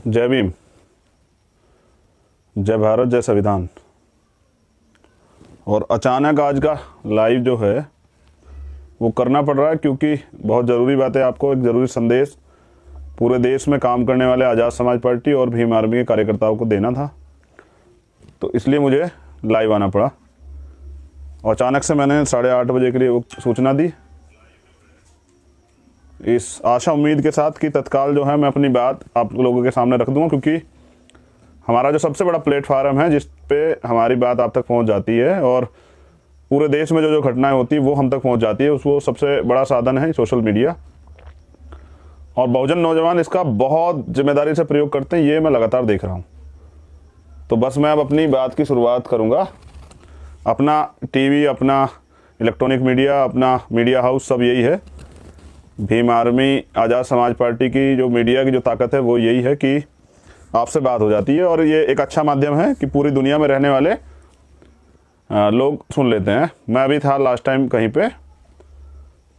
जय भीम, जय भारत, जय संविधान। और अचानक आज का लाइव जो है वो करना पड़ रहा है क्योंकि बहुत ज़रूरी बात है। आपको एक ज़रूरी संदेश पूरे देश में काम करने वाले आज़ाद समाज पार्टी और भीम आर्मी के कार्यकर्ताओं को देना था, तो इसलिए मुझे लाइव आना पड़ा। और अचानक से मैंने 8:30 बजे के लिए वो सूचना दी, इस आशा उम्मीद के साथ कि तत्काल जो है मैं अपनी बात आप लोगों के सामने रख दूंगा, क्योंकि हमारा जो सबसे बड़ा प्लेटफार्म है जिस पे हमारी बात आप तक पहुंच जाती है और पूरे देश में जो घटनाएं होती है वो हम तक पहुंच जाती है, वो सबसे बड़ा साधन है सोशल मीडिया। और बहुजन नौजवान इसका बहुत जिम्मेदारी से प्रयोग करते हैं, ये मैं लगातार देख रहा हूँ। तो बस मैं अब अपनी बात की शुरुआत करूँगा। अपना टीवी, अपना इलेक्ट्रॉनिक मीडिया, अपना मीडिया हाउस सब यही है। भीम आर्मी आज़ाद समाज पार्टी की जो मीडिया की जो ताकत है वो यही है कि आपसे बात हो जाती है, और ये एक अच्छा माध्यम है कि पूरी दुनिया में रहने वाले लोग सुन लेते हैं। मैं अभी था लास्ट टाइम कहीं पे,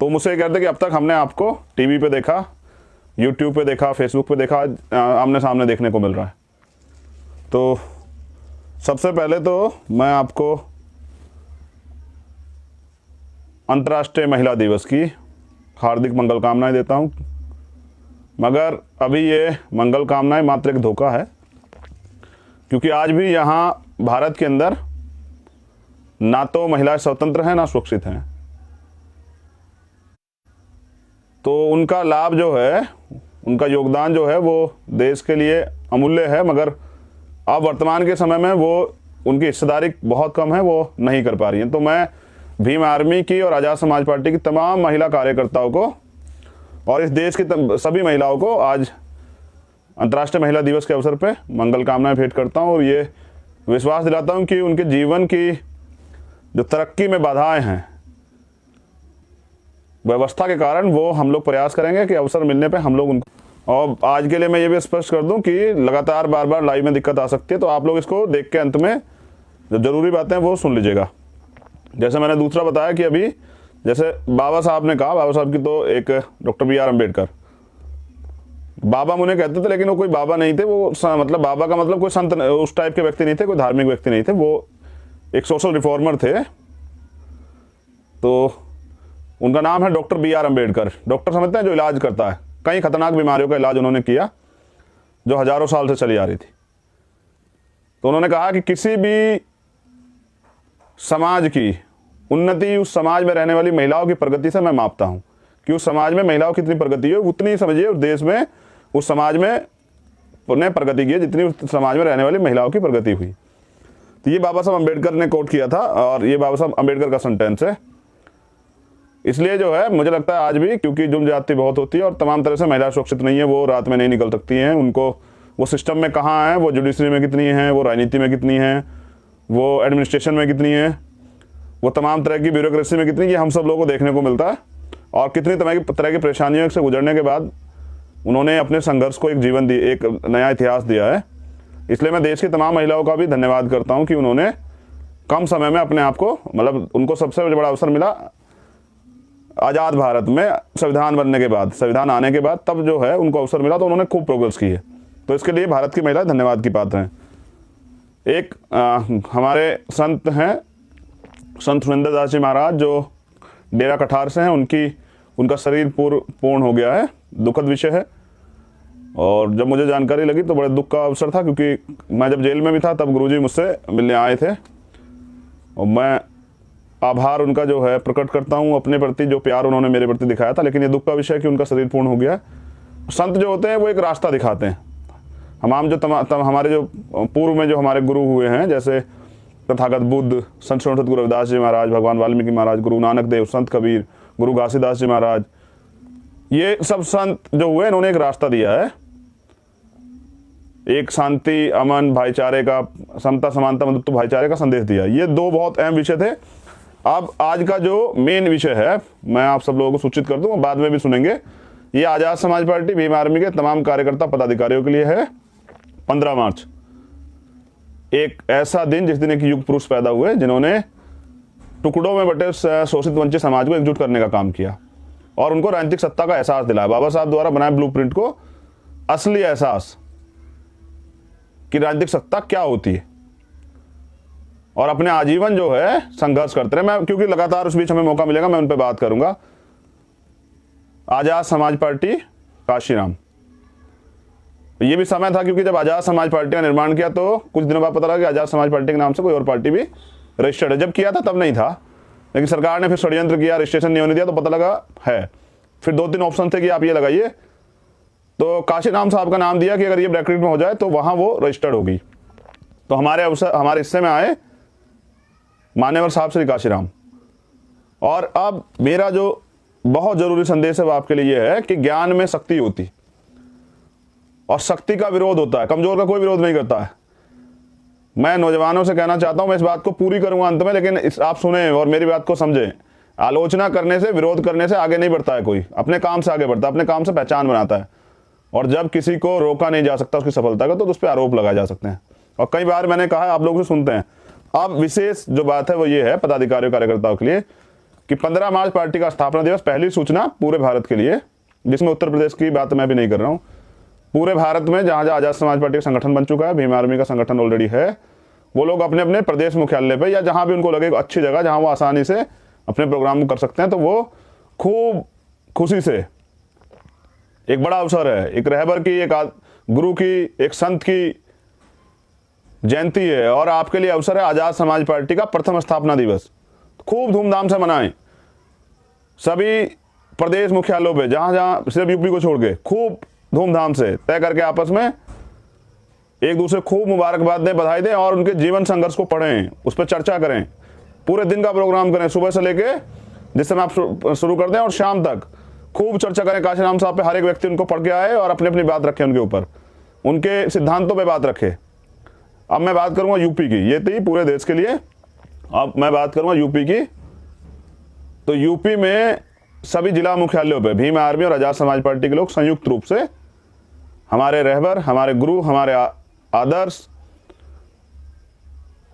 तो मुझसे कहते कि अब तक हमने आपको टीवी पे देखा, यूट्यूब पे देखा, फेसबुक पे देखा, आमने सामने देखने को मिल रहा है। तो सबसे पहले तो मैं आपको अंतर्राष्ट्रीय महिला दिवस की हार्दिक मंगल कामनाएं देता हूं, मगर अभी ये मंगल कामनाएं मात्र एक धोखा है, क्योंकि आज भी यहां भारत के अंदर ना तो महिलाएं स्वतंत्र हैं ना सुरक्षित हैं। तो उनका लाभ जो है, उनका योगदान जो है वो देश के लिए अमूल्य है, मगर अब वर्तमान के समय में वो उनकी हिस्सेदारी बहुत कम है, वो नहीं कर पा रही हैं। तो मैं भीम आर्मी की और आज़ाद समाज पार्टी की तमाम महिला कार्यकर्ताओं को और इस देश की सभी महिलाओं को आज अंतर्राष्ट्रीय महिला दिवस के अवसर पे मंगल कामनाएं भेंट करता हूं, और ये विश्वास दिलाता हूं कि उनके जीवन की जो तरक्की में बाधाएं हैं व्यवस्था के कारण, वो हम लोग प्रयास करेंगे कि अवसर मिलने पे हम लोग उनको। और आज के लिए मैं ये भी स्पष्ट कर दूं कि लगातार बार बार लाइव में दिक्कत आ सकती है, तो आप लोग इसको देख के अंत में जो जरूरी बातें वो सुन लीजिएगा। जैसे मैंने दूसरा बताया कि अभी जैसे बाबा साहब ने कहा, बाबा साहब की तो एक डॉक्टर बी आर अम्बेडकर, बाबा मुझे कहते थे, लेकिन वो कोई बाबा नहीं थे। वो मतलब बाबा का मतलब कोई संत उस टाइप के व्यक्ति नहीं थे, कोई धार्मिक व्यक्ति नहीं थे, वो एक सोशल रिफॉर्मर थे। तो उनका नाम है doctor B R Ambedkar. Doctor समझते हैं जो इलाज करता है, कई खतरनाक बीमारियों का इलाज उन्होंने किया जो हजारों साल से चली आ रही थी। तो उन्होंने कहा कि किसी भी समाज की उन्नति उस समाज में रहने वाली महिलाओं की प्रगति से मैं मापता हूं, कि उस समाज में महिलाओं की कितनी प्रगति है, उतनी समझिए उस देश में, उस समाज में उन्हें प्रगति की है जितनी उस समाज में रहने वाली महिलाओं की प्रगति हुई। तो ये बाबा साहब अम्बेडकर ने कोट किया था, और ये बाबा साहब अम्बेडकर का सेंटेंस है। इसलिए जो है मुझे लगता है आज भी, क्योंकि जुल्म ज्यादती बहुत होती है और तमाम तरह से महिला सुरक्षित नहीं है, वो रात में नहीं निकल सकती हैं, उनको वो सिस्टम में कहाँ है, वो जुडिशरी में कितनी है, वो राजनीति में कितनी है, वो एडमिनिस्ट्रेशन में कितनी है, वो तमाम तरह की ब्यूरोक्रेसी में कितनी, ये हम सब लोगों को देखने को मिलता है। और कितनी तरह की परेशानियों से गुजरने के बाद उन्होंने अपने संघर्ष को एक जीवन दी, एक नया इतिहास दिया है। इसलिए मैं देश की तमाम महिलाओं का भी धन्यवाद करता हूं कि उन्होंने कम समय में अपने आप को, मतलब उनको सबसे बड़ा अवसर मिला आज़ाद भारत में संविधान बनने के बाद, संविधान आने के बाद, तब जो है उनको अवसर मिला, तो उन्होंने खूब प्रोग्रेस की है। तो इसके लिए भारत की महिलाएं धन्यवाद की पात्र हैं। एक हमारे संत हैं, संत सुरेंद्र दास जी महाराज, जो डेरा कठार से हैं, उनका शरीर पूर्ण हो गया है, दुखद विषय है। और जब मुझे जानकारी लगी तो बड़े दुख का अवसर था, क्योंकि मैं जब जेल में भी था तब गुरुजी मुझसे मिलने आए थे, और मैं आभार उनका जो है प्रकट करता हूँ अपने प्रति, जो प्यार उन्होंने मेरे प्रति दिखाया था। लेकिन ये दुख का विषय है कि उनका शरीर पूर्ण हो गया। संत जो होते हैं वो एक रास्ता दिखाते हैं। हमारे जो पूर्व में जो हमारे गुरु हुए हैं, जैसे तथागत बुद्ध, संत श्रीमद गुरु रविदास जी महाराज, भगवान वाल्मीकि महाराज, गुरु नानक देव, संत कबीर, गुरु घासीदास जी महाराज, ये सब संत जो हुए इन्होंने एक रास्ता दिया है, एक शांति, अमन, भाईचारे का, समता, समानता, मधुत्व, भाईचारे का संदेश दिया। ये दो बहुत अहम विषय थे। अब आज का जो मेन विषय है, मैं आप सब लोगों को सूचित कर दूं, बाद में भी सुनेंगे। ये आज़ाद समाज पार्टी भीम आर्मी के तमाम कार्यकर्ता पदाधिकारियों के लिए है। 15 मार्च एक ऐसा दिन जिस दिन एक युग पुरुष पैदा हुए, जिन्होंने टुकड़ों में बटे शोषित वंचित समाज को एकजुट करने का काम किया और उनको राजनीतिक सत्ता का एहसास दिलाया। बाबा साहब द्वारा बनाए ब्लूप्रिंट को असली एहसास कि राजनीतिक सत्ता क्या होती है, और अपने आजीवन जो है संघर्ष करते रहे। मैं क्योंकि लगातार उस बीच हमें मौका मिलेगा, मैं उन पर बात करूंगा। आजाद समाज पार्टी काशीराम, ये भी समय था क्योंकि जब आजाद समाज पार्टी का निर्माण किया तो कुछ दिनों बाद पता लगा कि आजाद समाज पार्टी के नाम से कोई और पार्टी भी रजिस्टर्ड है। जब किया था तब नहीं था, लेकिन सरकार ने फिर षड्यंत्र किया, रजिस्ट्रेशन नहीं होने दिया, तो पता लगा है। फिर 2-3 ऑप्शन थे कि आप ये लगाइए, तो काशीराम साहब का नाम दिया कि अगर ये ब्रैकेट में हो जाए तो वहां वो रजिस्टर्ड होगी। तो हमारे हिस्से में आए मान्यवर साहब श्री काशीराम। और अब मेरा जो बहुत जरूरी संदेश है वो आपके लिए यह है कि ज्ञान में शक्ति होती और शक्ति का विरोध होता है, कमजोर का कोई विरोध नहीं करता है। मैं नौजवानों से कहना चाहता हूं, मैं इस बात को पूरी करूंगा अंत में, लेकिन आप सुने और मेरी बात को समझें। आलोचना करने से, विरोध करने से आगे नहीं बढ़ता है कोई, अपने काम से आगे बढ़ता है, अपने काम से पहचान बनाता है। और जब किसी को रोका नहीं जा सकता उसकी सफलता का, तो उस पर आरोप लगाए जा सकते हैं। और कई बार मैंने कहा, आप लोग से सुनते हैं। अब विशेष जो बात है वो ये है पदाधिकारियों कार्यकर्ताओं के लिए कि 15 मार्च पार्टी का स्थापना दिवस, पहली सूचना पूरे भारत के लिए, जिसमें उत्तर प्रदेश की बात मैं भी नहीं कर रहा हूं, पूरे भारत में जहां जहां आजाद समाज पार्टी का संगठन बन चुका है, भीम आर्मी का संगठन ऑलरेडी है, वो लोग अपने अपने प्रदेश मुख्यालय पे या जहां भी उनको लगे अच्छी जगह जहां वो आसानी से अपने प्रोग्राम कर सकते हैं, तो वो खूब खुशी से, एक बड़ा अवसर है, एक रहबर की, एक गुरु की, एक संत की जयंती है, और आपके लिए अवसर है आजाद समाज पार्टी का प्रथम स्थापना दिवस। खूब धूमधाम से मनाएं, सभी प्रदेश मुख्यालयों पे, जहां जहां, सिर्फ यूपी को छोड़ के, खूब धूमधाम से तय करके आपस में एक दूसरे खूब मुबारकबाद दें, बधाई दें, और उनके जीवन संघर्ष को पढ़ें, उस पर चर्चा करें, पूरे दिन का प्रोग्राम करें, सुबह से लेके जिस समय आप शुरू कर दें और शाम तक खूब चर्चा करें काशीराम साहब पे। हर एक व्यक्ति उनको पढ़ के आए और अपनी अपनी बात रखे उनके ऊपर, उनके सिद्धांतों पे बात रखे। अब मैं बात करूंगा यूपी की, ये थी पूरे देश के लिए, अब मैं बात करूंगा यूपी की। तो यूपी में सभी जिला मुख्यालयों पे भीम आर्मी और आजाद समाज पार्टी के लोग संयुक्त रूप से हमारे रहबर, हमारे गुरु, हमारे आदर्श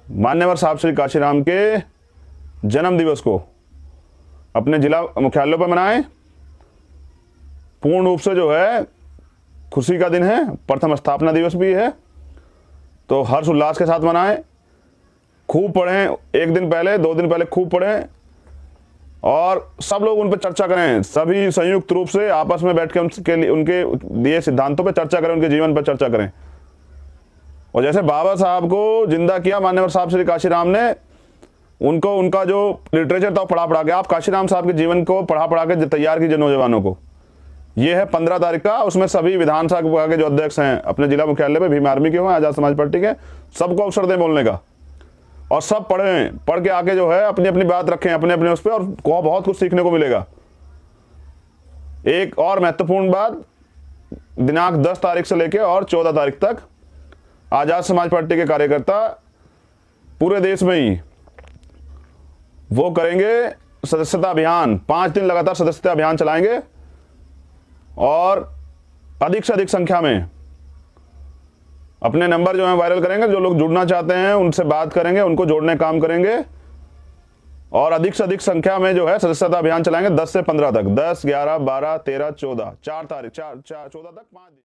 मान्यवर साहब श्री काशीराम के जन्म दिवस को अपने जिला मुख्यालयों पर मनाएं। पूर्ण रूप से जो है खुशी का दिन है, प्रथम स्थापना दिवस भी है, तो हर्ष उल्लास के साथ मनाएं। खूब पढ़ें, 1 दिन पहले, 2 दिन पहले खूब पढ़ें, और सब लोग उन पर चर्चा करें, सभी संयुक्त रूप से आपस में बैठ के उनके दिए सिद्धांतों पर चर्चा करें, उनके जीवन पर चर्चा करें। और जैसे बाबा साहब को जिंदा किया मान्यवर साहब श्री काशीराम ने, उनको उनका जो लिटरेचर था पढ़ा के, आप काशीराम साहब के जीवन को पढ़ा के तैयार कीजिए नौजवानों को। ये है 15 तारीख का, उसमें सभी विधानसभा के जो अध्यक्ष हैं अपने जिला मुख्यालय पे भीम आर्मी के हों, आजाद समाज पार्टी के, सबको अवसर दें बोलने का, और सब पढ़ें, पढ़ के आके जो है अपनी अपनी बात रखें, अपने अपने उस पर, और बहुत कुछ सीखने को मिलेगा। एक और महत्वपूर्ण बात, दिनांक 10 तारीख से लेकर और 14 तारीख तक आजाद समाज पार्टी के कार्यकर्ता पूरे देश में ही वो करेंगे सदस्यता अभियान। 5 दिन लगातार सदस्यता अभियान चलाएंगे, और अधिक से अधिक संख्या में अपने नंबर जो है वायरल करेंगे। जो लोग जुड़ना चाहते हैं उनसे बात करेंगे, उनको जोड़ने का काम करेंगे, और अधिक से अधिक संख्या में जो है सदस्यता अभियान चलाएंगे 10 से 15 तक, 10, 11, 12, 13, 14, 4 तारीख, 14 तक 5 दिन।